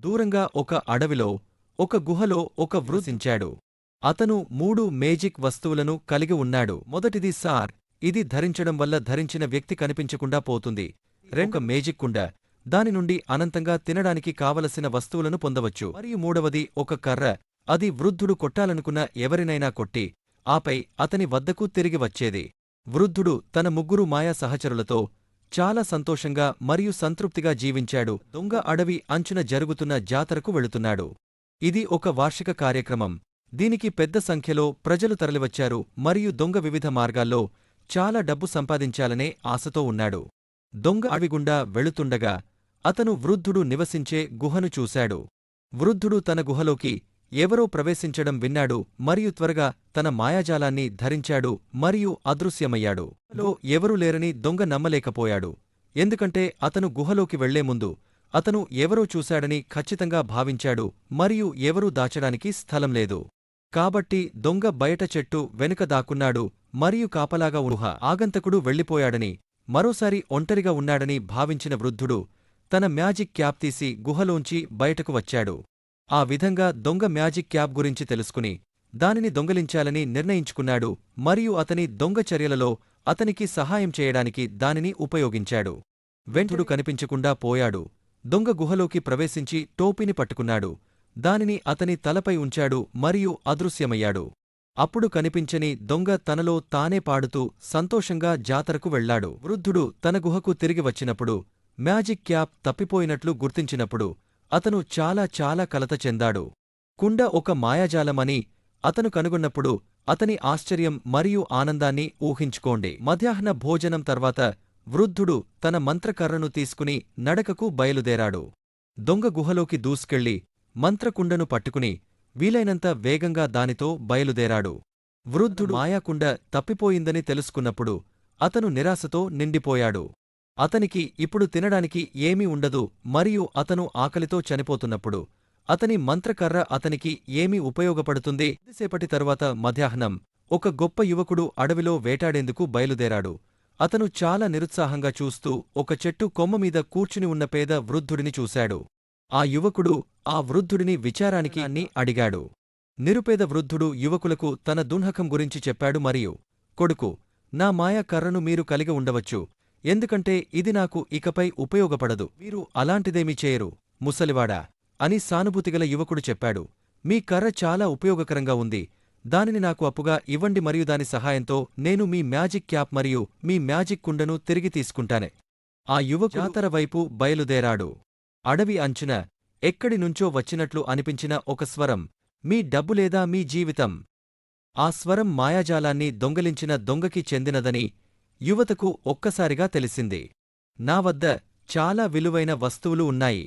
దూరంగా ఒక అడవిలో ఒక గుహలో ఒక వృసించాడు. అతను 3 మేజిక్ వస్తువులను కలిగి ఉన్నాడు. మొదటిది సార్, ఇది ధరించడం వల్ల ధరించిన వ్యక్తి కనిపించకుండా పోతుంది. ఒక మేజిక్ కుండ, దాని నుండి అనంతంగా తినడానికి కావలసిన వస్తువులను పొందవచ్చు. మరియు మూడవది ఒక కర్ర, అది వృద్ధుడు కొట్టాలనుకున్న ఎవరినైనా కొట్టి ఆపై అతని వద్దకు తిరిగి వచ్చేది. వృద్ధుడు తన 3 మాయా సహచరులతో చాలా సంతోషంగా మరియు సంతృప్తిగా జీవించాడు. దొంగ అడవి అంచున జరుగుతున్న జాతరకు వెళుతున్నాడు. ఇది ఒక వార్షిక కార్యక్రమం. దీనికి పెద్ద సంఖ్యలో ప్రజలు తరలివచ్చారు మరియు దొంగ వివిధ మార్గాల్లో చాలా డబ్బు సంపాదించాలనే ఆశతో ఉన్నాడు. దొంగ అడవిగుండా వెళుతుండగా అతను వృద్ధుడు నివసించే గుహను చూశాడు. వృద్ధుడు తన గుహలోకి ఎవరో ప్రవేశించడం విన్నాడు మరియు త్వరగా తన మాయాజాలాన్ని ధరించాడు మరియు అదృశ్యమయ్యాడు. గుహలో ఎవరూ లేరని దొంగ నమ్మలేకపోయాడు. ఎందుకంటే అతను గుహలోకి వెళ్లే ముందు అతను ఎవరో చూశాడని ఖచ్చితంగా భావించాడు మరియు ఎవరూ దాచడానికి స్థలం లేదు. కాబట్టి దొంగ బయట చెట్టు వెనుక దాక్కున్నాడు మరియు కాపలాగా ఊహ ఆగంతకుడు వెళ్ళిపోయాడని, మరోసారి ఒంటరిగా ఉన్నాడని భావించిన వృద్ధుడు తన మ్యాజిక్ క్యాప్ తీసి గుహలోంచి బయటకు వచ్చాడు. ఆ విధంగా దొంగ మ్యాజిక్ క్యాప్ గురించి తెలుసుకుని దానిని దొంగలించాలని నిర్ణయించుకున్నాడు మరియు అతని దొంగ చర్యలలో అతనికి సహాయం చేయడానికి దానిని ఉపయోగించాడు. వెంటనే కనిపించకుండా పోయాడు. దొంగ గుహలోకి ప్రవేశించి టోపీని పట్టుకున్నాడు. దానిని అతని తలపై ఉంచాడు మరియు అదృశ్యమయ్యాడు. అప్పుడు కనిపించని దొంగ తనలో తానే పాడుతూ సంతోషంగా జాతరకు వెళ్లాడు. వృద్ధుడు తన గుహకు తిరిగి వచ్చినప్పుడు మ్యాజిక్ క్యాప్ తప్పిపోయినట్లు గుర్తించినప్పుడు అతను చాలా కలత చెందాడు. కుండ ఒక మాయాజాలమని అతను కనుగొన్నప్పుడు అతని ఆశ్చర్యం మరియు ఆనందాన్ని ఊహించుకోండి. మధ్యాహ్న భోజనం తర్వాత వృద్ధుడు తన మంత్రకర్రను తీసుకుని నడకకు బయలుదేరాడు. దొంగ గుహలోకి దూసుకెళ్లి మంత్రకుండను పట్టుకుని వీలైనంత వేగంగా దానితో బయలుదేరాడు. వృద్ధుడు మాయాకుండ తప్పిపోయిందని తెలుసుకున్నప్పుడు అతను నిరాశతో నిండిపోయాడు. అతనికి ఇప్పుడు తినడానికి ఏమీ ఉండదు మరియు అతను ఆకలితో చనిపోతున్నప్పుడు అతని మంత్రకర్ర అతనికి ఏమి ఉపయోగపడుతుంది? కొద్దిసేపటి తరువాత మధ్యాహ్నం ఒక గొప్ప యువకుడు అడవిలో వేటాడేందుకు బయలుదేరాడు. అతను చాలా నిరుత్సాహంగా చూస్తూ ఒక చెట్టు కొమ్మమీద కూర్చుని ఉన్న పేద వృద్ధుడిని చూశాడు. ఆ యువకుడు ఆ వృద్ధుడిని విచారానికి అన్ని అడిగాడు. నిరుపేద వృద్ధుడు యువకులకు తన దున్హకం గురించి చెప్పాడు మరియు, కొడుకు, నా మాయా కర్రను మీరు కలిగి ఉండవచ్చు, ఎందుకంటే ఇది నాకు ఇకపై ఉపయోగపడదు. మీరు అలాంటిదేమీ చేయరు, ముసలివాడా అని సానుభూతిగల యువకుడు చెప్పాడు. మీ కర్ర చాలా ఉపయోగకరంగా ఉంది, దానిని నాకు అప్పుగా ఇవ్వండి మరియు దాని సహాయంతో నేను మీ మ్యాజిక్ క్యాప్ మరియు మీ మ్యాజిక్ కుండను తిరిగి తీసుకుంటానే. ఆ యువకుడు జాతర వైపు బయలుదేరాడు. అడవి అంచున ఎక్కడినుంచో వచ్చినట్లు అనిపించిన ఒక స్వరం, మీ డబ్బు లేదా మీ జీవితం. ఆ స్వరం మాయాజాలాన్ని దొంగలించిన దొంగకి చెందినదని యువతకు ఒక్కసారిగా తెలిసింది. నా వద్ద చాలా విలువైన వస్తువులు ఉన్నాయి,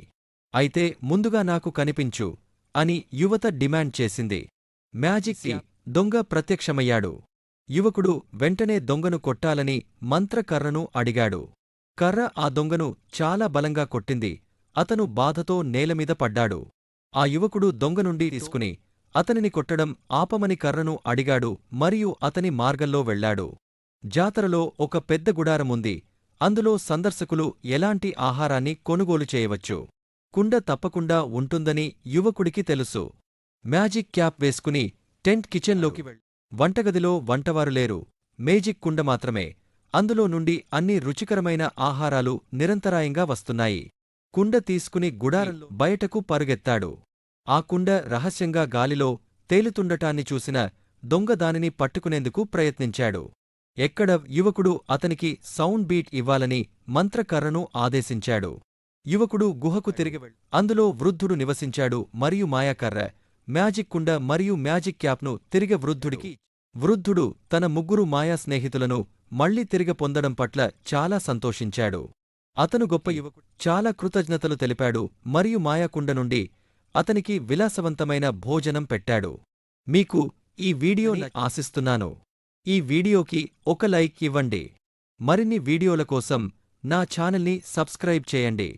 అయితే ముందుగా నాకు కనిపించు అని యువత డిమాండ్ చేసింది. మ్యాజిక్ దొంగ ప్రత్యక్షమయ్యాడు. యువకుడు వెంటనే దొంగను కొట్టాలని మంత్రకర్రను అడిగాడు. కర్ర ఆ దొంగను చాలా బలంగా కొట్టింది. అతను బాధతో నేలమీద పడ్డాడు. ఆ యువకుడు దొంగ నుండి తీసుకుని అతనిని కొట్టడం ఆపమని కర్రను అడిగాడు మరియు అతని మార్గంలో వెళ్లాడు. జాతరలో ఒక పెద్ద గుడారముంది. అందులో సందర్శకులు ఎలాంటి ఆహారాన్ని కొనుగోలు చేయవచ్చు. కుండ తప్పకుండా ఉంటుందని యువకుడికి తెలుసు. మ్యాజిక్ క్యాప్ వేసుకుని టెంట్ కిచెన్లోకి వెళ్ళి వంటగదిలో వంటవారు లేరు, మేజిక్ కుండ మాత్రమే. అందులో నుండి అన్ని రుచికరమైన ఆహారాలు నిరంతరాయంగా వస్తున్నాయి. కుండ తీసుకుని గుడారంలో బయటకు పరుగెత్తాడు. ఆ కుండ రహస్యంగా గాలిలో తేలుతుండటాన్ని చూసిన దొంగ దానిని పట్టుకునేందుకు ప్రయత్నించాడు. ఎక్కడ యువకుడు అతనికి సౌండ్ బీట్ ఇవ్వాలని మంత్రకర్రను ఆదేశించాడు. యువకుడు గుహకు తిరిగి వెళ్ళి అందులో వృద్ధుడు నివసించాడు మరియు మాయాకర్ర, మ్యాజిక్ కుండ మరియు మ్యాజిక్ క్యాప్ను తిరిగి వృద్ధుడికి. వృద్ధుడు తన 3 మాయా స్నేహితులను మళ్లీ తిరిగి పొందడం పట్ల చాలా సంతోషించాడు. అతను గొప్ప యువకుడు, చాలా కృతజ్ఞతలు తెలిపాడు మరియు మాయాకుండ నుండి అతనికి విలాసవంతమైన భోజనం పెట్టాడు. మీకు ఈ వీడియోని ఆశిస్తున్నాను. ఈ వీడియోకి ఒక లైక్ ఇవ్వండి. మరిన్ని వీడియోల కోసం నా ఛానల్ని సబ్స్క్రైబ్ చేయండి.